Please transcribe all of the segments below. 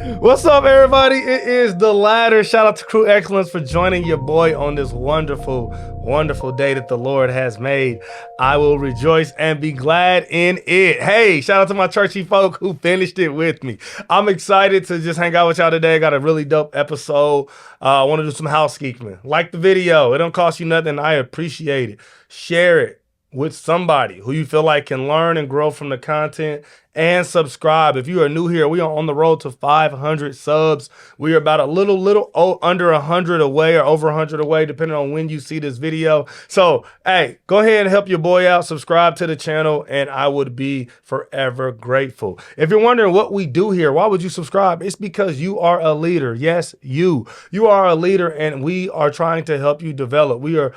What's up, everybody? It is The Ladder. Shout out to Crew Excellence for joining your boy on this wonderful, wonderful day that the Lord has made. I will rejoice and be glad in it. Hey, shout out to my churchy folk who finished it with me. I'm excited to just hang out with y'all today. Got a really dope episode. I want to do some housekeeping. Like the video. It don't cost you nothing. I appreciate it. Share it with somebody who you feel like can learn and grow from the content, and subscribe. If you are new here, we are on the road to 500 subs. We are about a little under 100 away or over 100 away, depending on when you see this video. So, hey, go ahead and help your boy out. Subscribe to the channel, and I would be forever grateful. If you're wondering what we do here, why would you subscribe? It's because you are a leader. Yes, you are a leader, and we are trying to help you develop. We are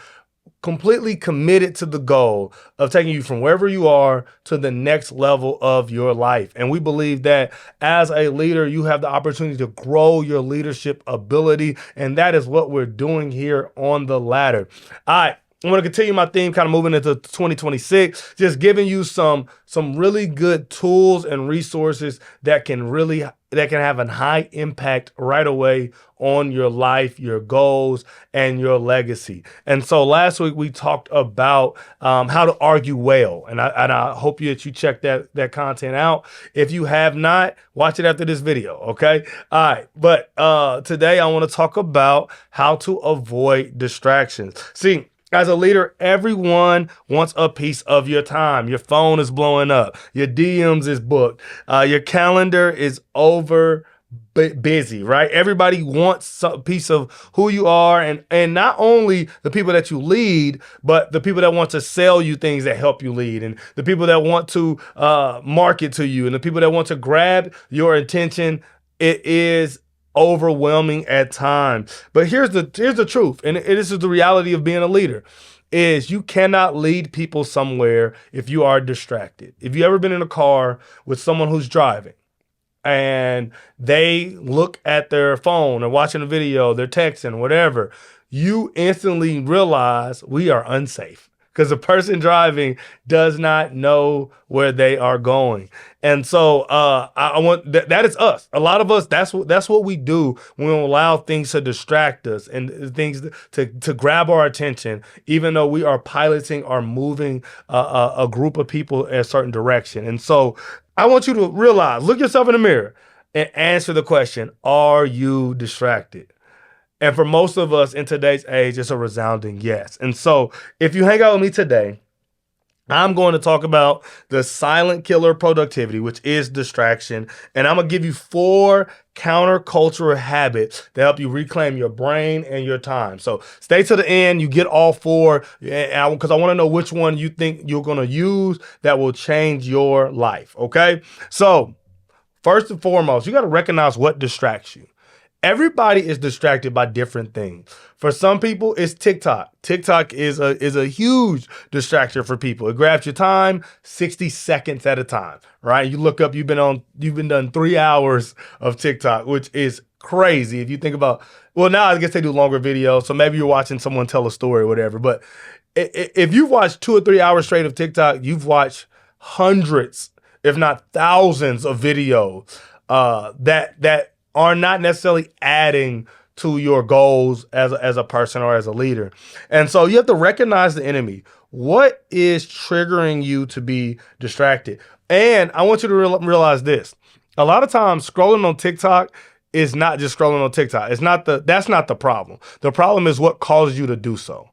completely committed to the goal of taking you from wherever you are to the next level of your life. And we believe that as a leader, you have the opportunity to grow your leadership ability. And that is what we're doing here on The Ladder. All right. I'm going to continue my theme, kind of moving into 2026, just giving you some really good tools and resources that can have a high impact right away on your life, your goals, and your legacy. And so last week we talked about how to argue well, and I hope that you check that content out. If you have not, watch it after this video, okay? All right, but today I want to talk about how to avoid distractions. See, as a leader, everyone wants a piece of your time. Your phone is blowing up. Your DMs is booked. Your calendar is over busy, right? Everybody wants a piece of who you are, and not only the people that you lead, but the people that want to sell you things that help you lead, and the people that want to market to you, and the people that want to grab your attention. It is overwhelming at times. But here's the truth, and this is the reality of being a leader, is you cannot lead people somewhere if you are distracted. If you ever been in a car with someone who's driving and they look at their phone or watching a video, they're texting, whatever, you instantly realize we are unsafe, because the person driving does not know where they are going. And so I want that is us. A lot of us, that's what we do when we allow things to distract us and things to grab our attention, even though we are piloting or moving a group of people in a certain direction. And so I want you to realize, look yourself in the mirror and answer the question, are you distracted? And for most of us in today's age, it's a resounding yes. And so if you hang out with me today, I'm going to talk about the silent killer of productivity, which is distraction. And I'm going to give you 4 countercultural habits to help you reclaim your brain and your time. So stay to the end. You get all 4, because I want to know which one you think you're going to use that will change your life. Okay. So first and foremost, you got to recognize what distracts you. Everybody is distracted by different things. For some people, it's TikTok. TikTok is a huge distraction for people. It grabs your time 60 seconds at a time, right? You look up, you've been done 3 hours of TikTok, which is crazy. If you think about, well, now I guess they do longer videos, so maybe you're watching someone tell a story or whatever. But if you've watched 2 or 3 hours straight of TikTok, you've watched hundreds, if not thousands, of videos that are not necessarily adding to your goals as a person or as a leader. And so you have to recognize the enemy. What is triggering you to be distracted? And I want you to realize this. A lot of times scrolling on TikTok is not just scrolling on TikTok. That's not the problem. The problem is what causes you to do so.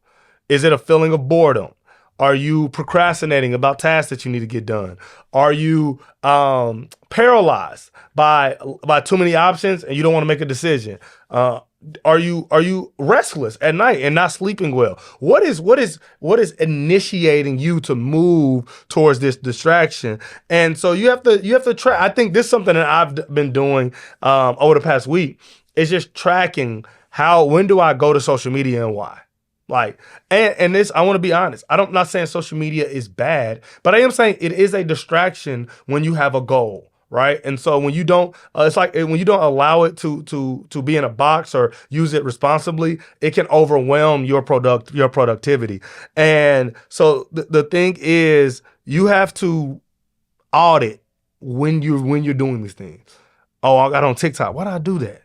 Is it a feeling of boredom? Are you procrastinating about tasks that you need to get done? Are you paralyzed by too many options and you don't want to make a decision? Are you restless at night and not sleeping well? What is initiating you to move towards this distraction? And so you have to track. I think this is something that I've been doing over the past week, is just tracking when do I go to social media and why. And this, I want to be honest. I'm not saying social media is bad, but I am saying it is a distraction when you have a goal, right? And so when you don't, it's like when you don't allow it to be in a box or use it responsibly, it can overwhelm your productivity. And so the thing is, you have to audit when you're doing these things. Oh, I got on TikTok. Why did I do that?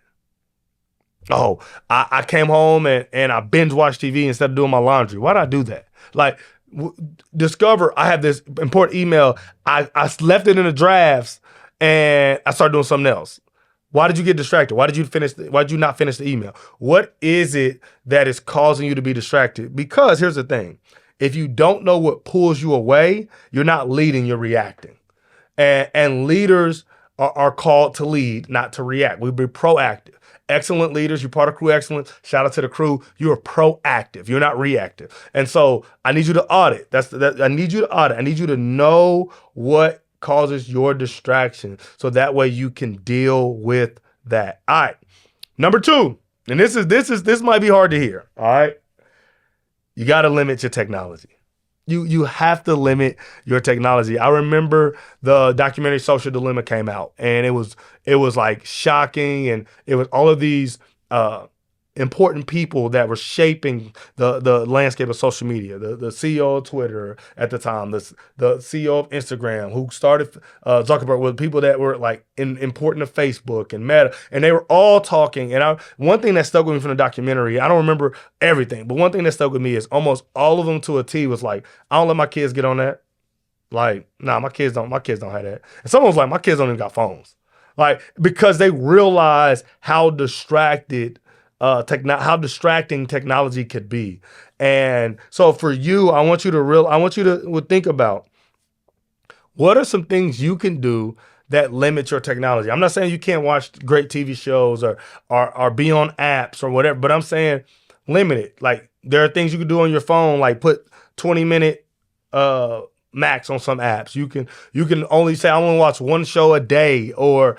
Oh, I came home and I binge watched TV instead of doing my laundry. Why did I do that? Like, w- discover I have this important email. I left it in the drafts and I started doing something else. Why did you get distracted? Why did you not finish the email? What is it that is causing you to be distracted? Because here's the thing. If you don't know what pulls you away, you're not leading, you're reacting. And leaders are called to lead, not to react. We be proactive. Excellent leaders, you're part of Crew Excellence. Shout out to the crew. You're proactive. You're not reactive. And so I need you to audit. I need you to audit. I need you to know what causes your distraction, so that way you can deal with that. All right. Number 2, and this might be hard to hear. All right. You got to limit your technology. You have to limit your technology. I remember the documentary Social Dilemma came out, and it was like shocking, and it was all of these important people that were shaping the landscape of social media. The CEO of Twitter at the time, the CEO of Instagram, who started Zuckerberg, with people that were like important to Facebook and Meta, and they were all talking. And one thing that stuck with me from the documentary, I don't remember everything, but one thing that stuck with me is almost all of them to a T was like, I don't let my kids get on that. Like, nah, my kids don't have that. And someone was like, my kids don't even got phones. Like, because they realize how how distracting technology could be. And so for you, I want you to think about, what are some things you can do that limit your technology? I'm not saying you can't watch great TV shows or be on apps or whatever, but I'm saying limit it. Like, there are things you can do on your phone, like put 20-minute max on some apps. You can only say, I want to watch one show a day, or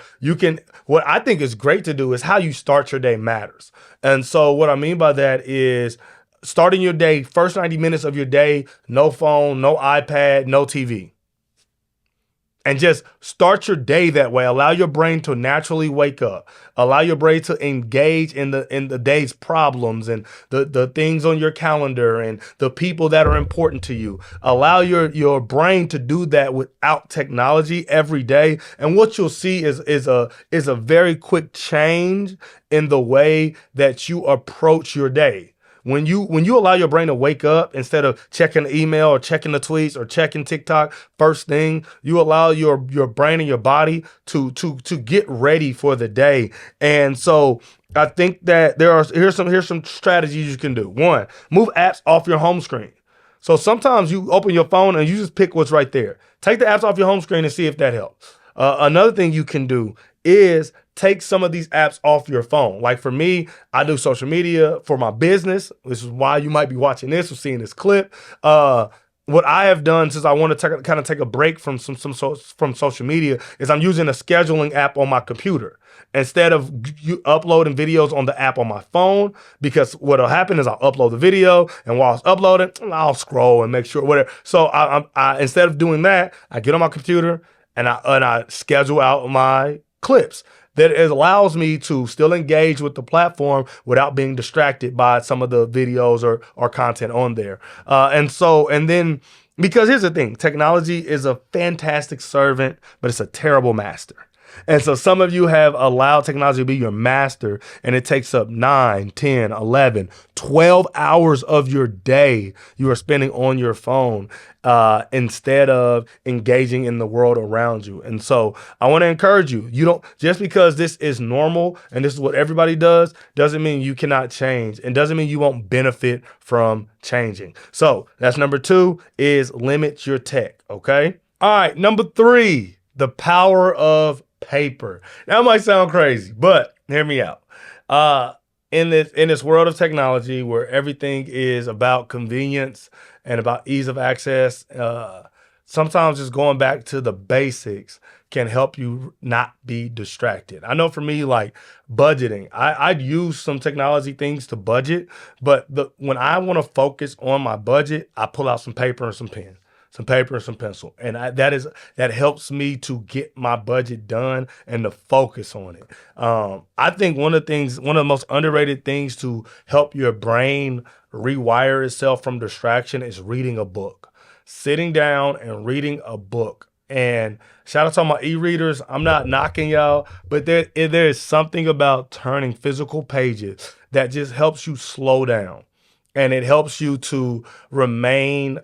what I think is great to do is how you start your day matters. And so what I mean by that is starting your day, first 90 minutes of your day, no phone, no iPad, no TV. And just start your day that way. Allow your brain to naturally wake up. Allow your brain to engage in the day's problems and the things on your calendar and the people that are important to you. Allow your brain to do that without technology every day. And what you'll see is a very quick change in the way that you approach your day. When you allow your brain to wake up instead of checking the email or checking the tweets or checking TikTok first thing, you allow your brain and your body to get ready for the day. And so I think that here's some strategies you can do. 1, move apps off your home screen. So sometimes you open your phone and you just pick what's right there. Take the apps off your home screen and see if that helps. Another thing you can do is take some of these apps off your phone. Like for me, I do social media for my business. This is why you might be watching this or seeing this clip. What I have done, since I want to kind of take a break from from social media, is I'm using a scheduling app on my computer instead of uploading videos on the app on my phone. Because what'll happen is I'll upload the video, and while it's uploading, I'll scroll and make sure whatever. So I instead of doing that, I get on my computer and I schedule out my clips. That it allows me to still engage with the platform without being distracted by some of the videos or content on there. And then, because here's the thing, technology is a fantastic servant, but it's a terrible master. And so some of you have allowed technology to be your master, and it takes up 9, 10, 11, 12 hours of your day you are spending on your phone instead of engaging in the world around you. And so I want to encourage you, just because this is normal and this is what everybody does, doesn't mean you cannot change, and doesn't mean you won't benefit from changing. So that's number 2, is limit your tech. Okay. All right. Number 3, the power of paper. That might sound crazy, but hear me out. In this world of technology where everything is about convenience and about ease of access, sometimes just going back to the basics can help you not be distracted. I know for me, like budgeting, I'd use some technology things to budget, but when I want to focus on my budget, I pull out some paper and some pen. Some paper and some pencil. And that helps me to get my budget done and to focus on it. I think one of the most underrated things to help your brain rewire itself from distraction is reading a book. Sitting down and reading a book And shout out to all my e-readers. I'm not knocking y'all, but there is something about turning physical pages that just helps you slow down, and it helps you to remain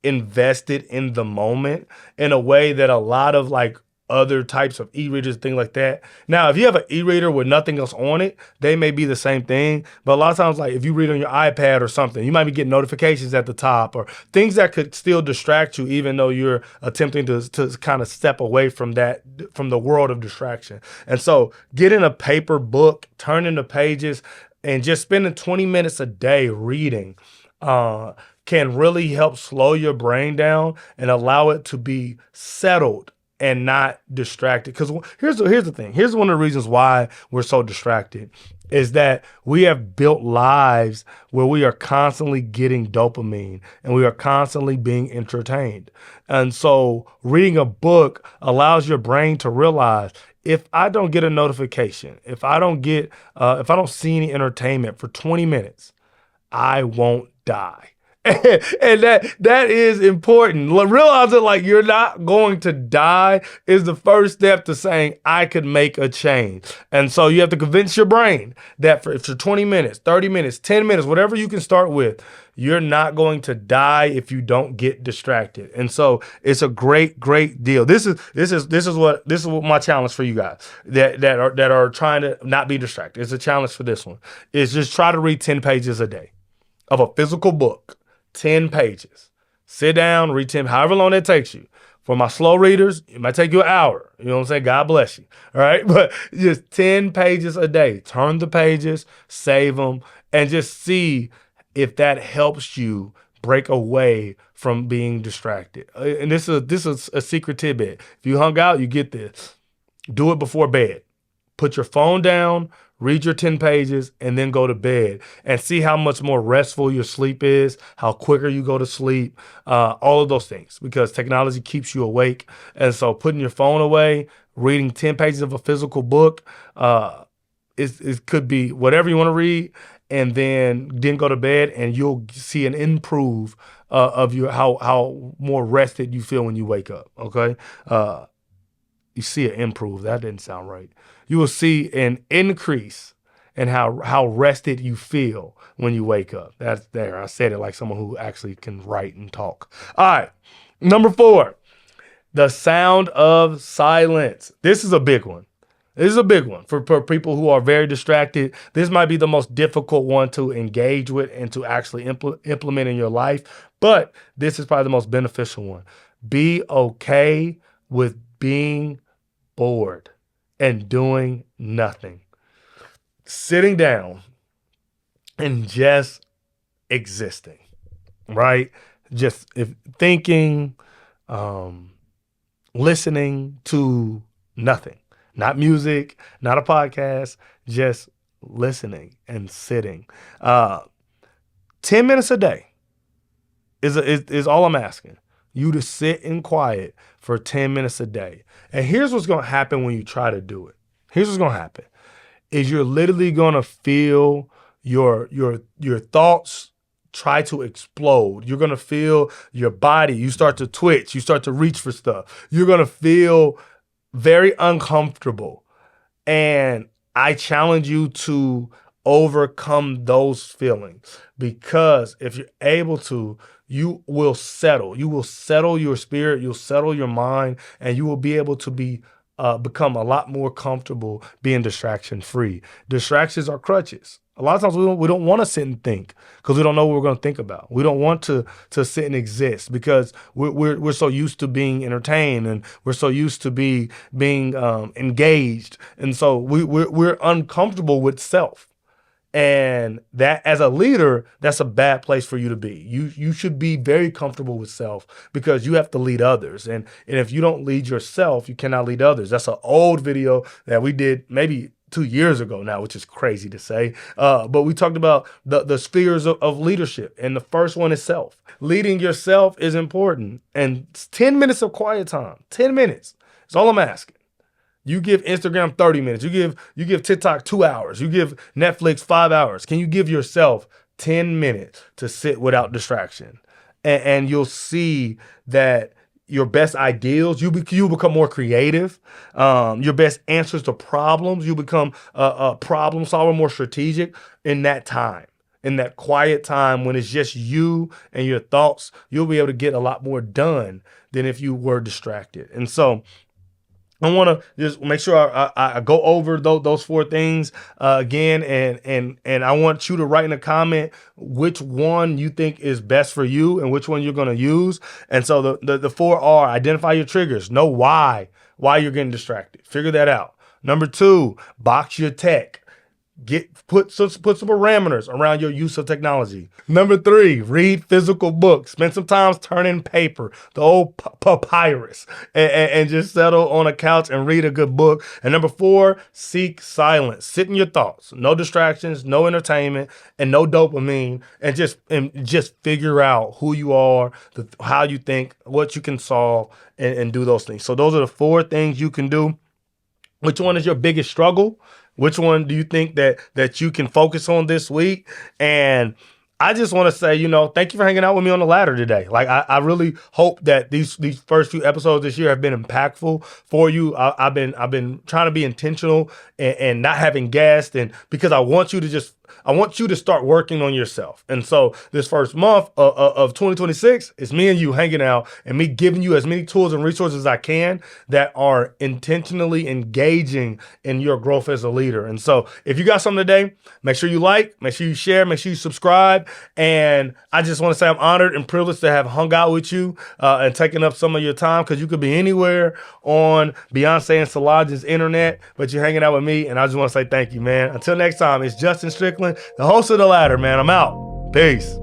invested in the moment in a way that a lot of like other types of e-readers, things like that. Now, if you have an e-reader with nothing else on it, they may be the same thing. But a lot of times, like if you read on your iPad or something, you might be getting notifications at the top or things that could still distract you, even though you're attempting to kind of step away from from the world of distraction. And so getting a paper book, turning the pages, and just spending 20 minutes a day reading, can really help slow your brain down and allow it to be settled and not distracted. Because here's the thing. Here's one of the reasons why we're so distracted is that we have built lives where we are constantly getting dopamine and we are constantly being entertained. And so reading a book allows your brain to realize, if I don't get a notification, if I don't see any entertainment for 20 minutes, I won't die. And that is important. Realizing like you're not going to die is the first step to saying I could make a change. And so you have to convince your brain that for 20 minutes, 30 minutes, 10 minutes, whatever you can start with, you're not going to die if you don't get distracted. And so it's a great deal. This is what my challenge for you guys that are trying to not be distracted. It's a challenge for this one. Is just try to read 10 pages a day of a physical book. 10 pages. Sit down, read 10, however long that takes you. For my slow readers, it might take you an hour. You know what I'm saying? God bless you. All right. But just 10 pages a day. Turn the pages, save them, and just see if that helps you break away from being distracted. And this is a secret tidbit. If you hung out, you get this. Do it before bed. Put your phone down, read your 10 pages, and then go to bed and see how much more restful your sleep is, how quicker you go to sleep, all of those things, because technology keeps you awake. And so putting your phone away, reading 10 pages of a physical book, it could be whatever you want to read, and then go to bed and you'll see an improve of how more rested you feel when you wake up. Okay. You see an improve. That didn't sound right. You will see an increase in how rested you feel when you wake up. That's there. I said it like someone who actually can write and talk. All right. Number 4, the sound of silence. This is a big one. This is a big one for people who are very distracted. This might be the most difficult one to engage with and to actually implement in your life. But this is probably the most beneficial one. Be okay with being bored and doing nothing. Sitting down and just existing, right? Just thinking, listening to nothing, not music, not a podcast, just listening and sitting. 10 minutes a day is all I'm asking. You to sit in quiet for 10 minutes a day. And here's what's going to happen when you try to do it. Here's what's going to happen is you're literally going to feel your thoughts try to explode. You're going to feel your body. You start to twitch. You start to reach for stuff. You're going to feel very uncomfortable. And I challenge you to overcome those feelings, because if you're able to, you will settle. You will settle your spirit. You'll settle your mind, and you will be able to become a lot more comfortable being distraction free. Distractions are crutches. A lot of times we don't want to sit and think because we don't know what we're going to think about. We don't want to sit and exist because we're so used to being entertained, and we're so used to being engaged, and so we're uncomfortable with self. And that, as a leader, that's a bad place for you to be. You should be very comfortable with self, because you have to lead others. And if you don't lead yourself, you cannot lead others. That's an old video that we did maybe 2 years ago now, which is crazy to say. But we talked about the spheres of leadership. And the first one is self. Leading yourself is important. And 10 minutes of quiet time, 10 minutes. That's all I'm asking. You give Instagram 30 minutes. You give TikTok 2 hours. You give Netflix 5 hours. Can you give yourself 10 minutes to sit without distraction? And you'll see that your best ideals. You become more creative. Your best answers to problems. You become a problem solver, more strategic in that time. In that quiet time when it's just you and your thoughts, you'll be able to get a lot more done than if you were distracted. And so I want to just make sure I go over those four things again, and I want you to write in a comment which one you think is best for you and which one you're going to use. And so the four are: identify your triggers, know why you're getting distracted, figure that out. Number two, box your tech. Put some parameters around your use of technology. Number three, read physical books. Spend some time turning paper, the old papyrus, and just settle on a couch and read a good book. And number four, seek silence. Sit in your thoughts. No distractions, no entertainment, and no dopamine. And just figure out who you are, how you think, what you can solve, and do those things. So those are the four things you can do. Which one is your biggest struggle? Which one do you think that you can focus on this week? And I just want to say, thank you for hanging out with me on the ladder today. Like, I really hope that these first few episodes this year have been impactful for you. I've been trying to be intentional and not having guests, and because I want you to start working on yourself. And so this first month of 2026, it's me and you hanging out and me giving you as many tools and resources as I can that are intentionally engaging in your growth as a leader. And so if you got something today, make sure you like, make sure you share, make sure you subscribe. And I just want to say I'm honored and privileged to have hung out with you and taken up some of your time, because you could be anywhere on Beyonce and Solange's internet, but you're hanging out with me. And I just want to say thank you, man. Until next time, it's Justin Strickland, the host of The Ladder, man. I'm out. Peace.